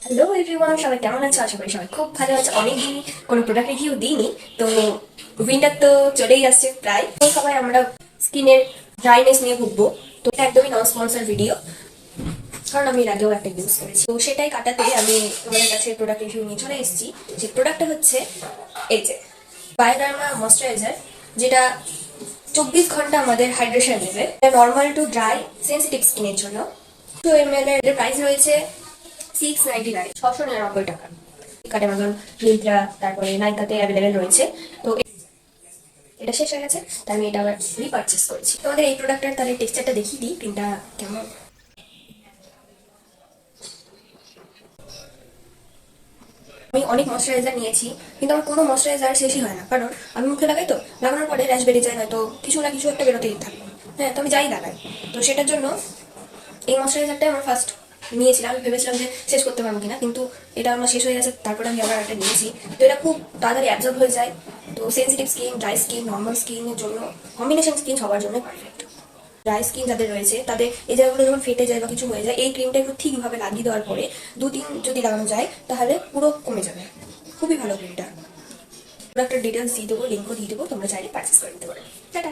Hello everyone, সবাই কেমন আছো? আশা করি সবাই খুব ভালো আছে। অনেকদিন কোনো প্রোডাক্ট রিভিউ দিইনি, তো উইন্টার তো চলেই আসছে প্রায়। তো সবাই আমরা স্কিনের ড্রাইনেস নিয়ে ভুগবো। তো এটা একদমই নন স্পন্সর ভিডিও, কারণ আমি এর আগেও একটা ইউজ করেছি। তো সেটাই কাটাতে আমি তোমাদের কাছে প্রোডাক্ট রিভিউ নিয়ে চলে এসেছি। যে প্রোডাক্টটা হচ্ছে এই যে বায়োডার্মা ময়শ্চারাইজার, যেটা 24 ঘন্টা আমাদের হাইড্রেশন দেবে। নর্মাল টু ড্রাই সেন্সিটিভ স্কিনের জন্য। 2 ml এর প্রাইস রয়েছে 699, 699 টাকা। ফ্লিপকার্ট, অ্যামাজন, মিন্ত্রা, তারপরে নাইকাতে অ্যাভেলেবেল রয়েছে। তো এটা শেষ হয়ে গেছে, তাই আমি এটা আবার রিপারচেস করেছি। তোমাদের এই প্রোডাক্টের তাহলে টেক্সচারটা দেখিয়ে দিই, ক্রিমটা কেমন। আমি অনেক ময়শ্চারাইজার নিয়েছি, কিন্তু আমার কোনো ময়শ্চারাইজার শেষই হয় না, কারণ আমি মুখে লাগাই তো, লাগানোর পরে র্যাশ বেরিয়ে যায়, হয়তো কিছু না কিছু একটা বেরোতেই থাকবে। হ্যাঁ, তো আমি যাই লাগাই। তো সেটার জন্য এই ময়শ্চারাইজারটাই আমার ফার্স্ট নিয়েছিলাম। আমি ভেবেছিলাম যে শেষ করতে পারবো কিনা, কিন্তু এটা আমার শেষ হয়ে গেছে। তারপরে আমি আবার একটা নিয়েছি। তো এটা খুব তাড়াতাড়ি অ্যাবজর্ব হয়ে যায়। তো sensitive skin, dry skin, normal স্কিনের জন্য, কম্বিনেশন স্কিন সবার জন্য পারফেক্ট। ড্রাই স্কিন যাদের রয়েছে তাদের এই জায়গাগুলো যখন ফেটে যায় বা কিছু হয়ে যায়, এই ক্রিমটা একটু ঠিকভাবে লাগিয়ে দেওয়ার পরে 2-3 যদি লাগানো যায়, তাহলে পুরো কমে যাবে। খুবই ভালো ক্রিমটা। প্রোডাক্টের ডিটেলস দিয়ে দেবো, লিঙ্কও দিয়ে দেবো, তোমরা চাইলে পারচেস করে নিতে পারো। টাটা।